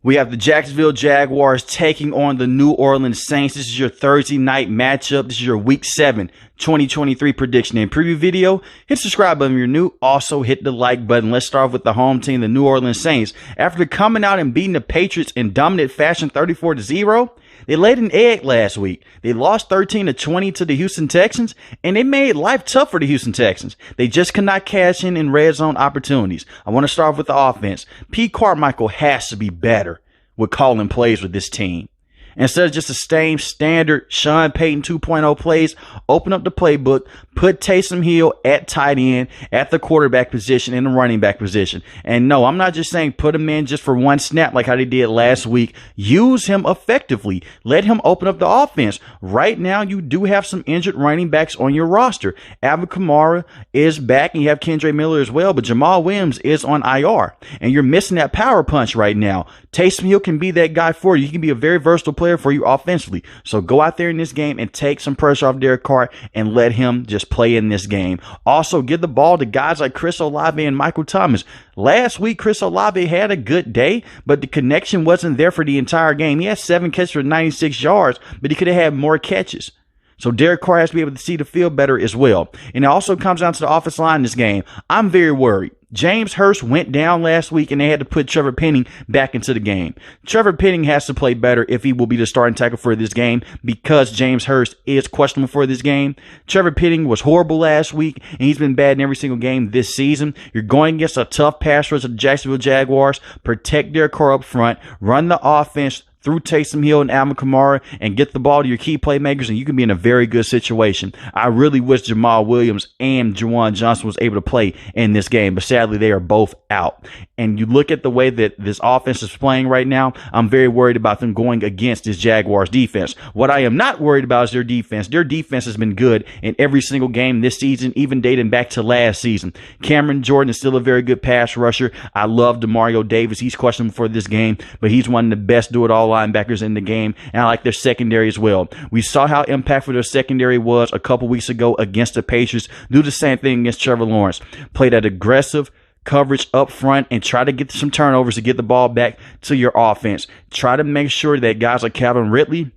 We have the Jacksonville Jaguars taking on the New Orleans Saints. This is your Thursday night matchup. This is your Week 7 2023 prediction and preview video. Hit the subscribe button if you're new. Also hit the like button. Let's start off with the home team, the New Orleans Saints. After coming out and beating the Patriots in dominant fashion 34-0, they laid an egg last week. They lost 13-20 to the Houston Texans, and they made life tough for the Houston Texans. They just could not cash in red zone opportunities. I want to start off with the offense. Pete Carmichael has to be better with calling plays with this team. Instead of just the same standard Sean Payton 2.0 plays, open up the playbook, put Taysom Hill at tight end, at the quarterback position, and the running back position. And no, I'm not just saying put him in just for one snap like how they did last week. Use him effectively. Let him open up the offense. Right now, you do have some injured running backs on your roster. Alvin Kamara is back, and you have Kendre Miller as well, but Jamal Williams is on IR. And you're missing that power punch right now. Taysom Hill can be that guy for you. He can be a very versatile player for you offensively. So go out there in this game and take some pressure off Derek Carr and let him just play in this game. Also, give the ball to guys like Chris Olave and Michael Thomas. Last week, Chris Olave had a good day, but the connection wasn't there for the entire game. He had 7 catches for 96 yards, but he could have had more catches. So Derek Carr has to be able to see the field better as well. And it also comes down to the offensive line in this game. I'm very worried. James Hurst went down last week and they had to put Trevor Penning back into the game. Trevor Penning has to play better if he will be the starting tackle for this game because James Hurst is questionable for this game. Trevor Penning was horrible last week and he's been bad in every single game this season. You're going against a tough pass rush of the Jacksonville Jaguars. Protect their core up front. Run the offense through Taysom Hill and Alvin Kamara and get the ball to your key playmakers, and you can be in a very good situation. I really wish Jamal Williams and Juwan Johnson was able to play in this game, but sadly they are both out. And you look at the way that this offense is playing right now, I'm very worried about them going against this Jaguars defense. What I am not worried about is their defense. Their defense has been good in every single game this season, even dating back to last season. Cameron Jordan is still a very good pass rusher. I love DeMario Davis. He's questionable for this game, but he's one of the best do-it-all linebackers in the game, and I like their secondary as well. We saw how impactful their secondary was a couple weeks ago against the Patriots. Do the same thing against Trevor Lawrence. Play that aggressive coverage up front and try to get some turnovers to get the ball back to your offense. Try to make sure that guys like Calvin Ridley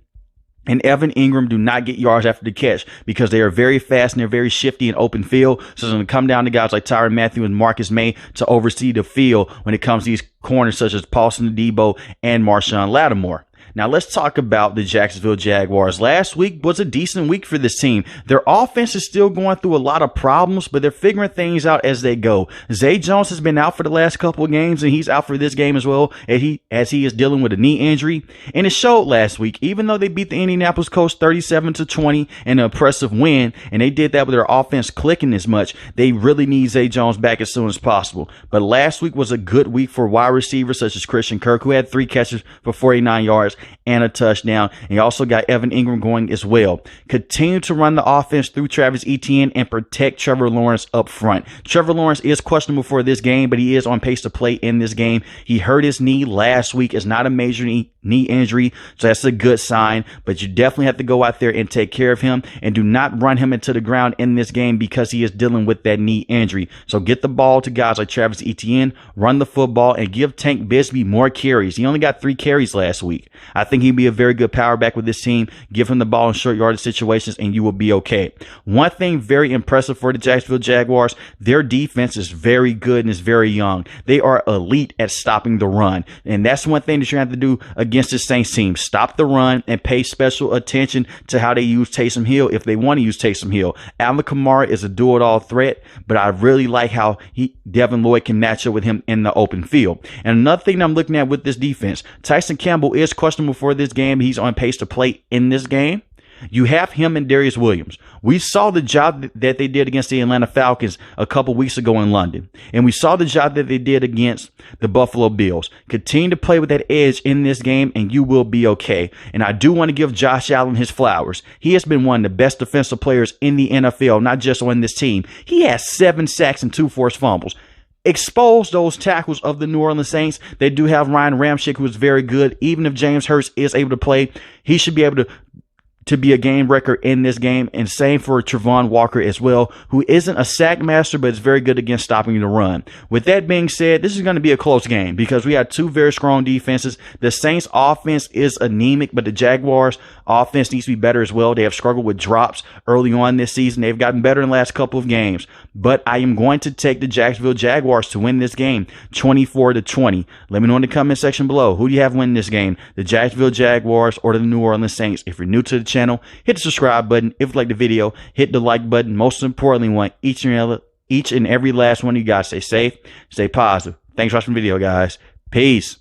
and Evan Ingram do not get yards after the catch because they are very fast and they're very shifty in open field. So it's going to come down to guys like Tyrann Mathieu and Marcus May to oversee the field when it comes to these corners such as Paulson Adebo and Marshawn Lattimore. Now let's talk about the Jacksonville Jaguars. Last week was a decent week for this team. Their offense is still going through a lot of problems, but they're figuring things out as they go. Zay Jones has been out for the last couple of games, and he's out for this game as well, as he is dealing with a knee injury. And it showed last week, even though they beat the Indianapolis Colts 37-20 in an impressive win, and they did that with their offense clicking as much, they really need Zay Jones back as soon as possible. But last week was a good week for wide receivers such as Christian Kirk, who had 3 catches for 49 yards and a touchdown. And you also got Evan Ingram going as well. Continue to run the offense through Travis Etienne and protect Trevor Lawrence up front. Trevor Lawrence is questionable for this game, but he is on pace to play in this game. He hurt his knee last week. It's not a major knee injury, so that's a good sign. But you definitely have to go out there and take care of him and do not run him into the ground in this game because he is dealing with that knee injury. So get the ball to guys like Travis Etienne, run the football, and give Tank Bigsby more carries. He only got 3 carries last week. I think he'd be a very good power back with this team. Give him the ball in short yardage situations and you will be okay. One thing very impressive for the Jacksonville Jaguars, their defense is very good and is very young. They are elite at stopping the run. And that's one thing that you have to do against the Saints team. Stop the run and pay special attention to how they use Taysom Hill if they want to use Taysom Hill. Alvin Kamara is a do-it-all threat, but I really like how Devin Lloyd can match up with him in the open field. And another thing I'm looking at with this defense, Tyson Campbell is questionable for this game. He's on pace to play in this game. You have him and Darius Williams. We saw the job that they did against the Atlanta Falcons a couple weeks ago in London. And we saw the job that they did against the Buffalo Bills. Continue to play with that edge in this game and you will be okay. And I do want to give Josh Allen his flowers. He has been one of the best defensive players in the NFL, not just on this team. He has 7 sacks and 2 forced fumbles. Expose those tackles of the New Orleans Saints. They do have Ryan Ramczyk, who is very good. Even if James Hurst is able to play, he should be able to to be a game record in this game, and same for Travon Walker as well, who isn't a sack master but is very good against stopping the run. With that being said, this is going to be a close game because we have two very strong defenses. The Saints offense is anemic, but the Jaguars offense needs to be better as well. They have struggled with drops early on this season. They've gotten better in the last couple of games, but I am going to take the Jacksonville Jaguars to win this game 24-20. Let me know in the comment section below, who do you have winning this game, the Jacksonville Jaguars or the New Orleans Saints? If you're new to the channel, hit the subscribe button. If you like the video, hit the like button. Most importantly, want each and every last one of you guys stay safe, stay positive. Thanks for watching the video, guys. Peace.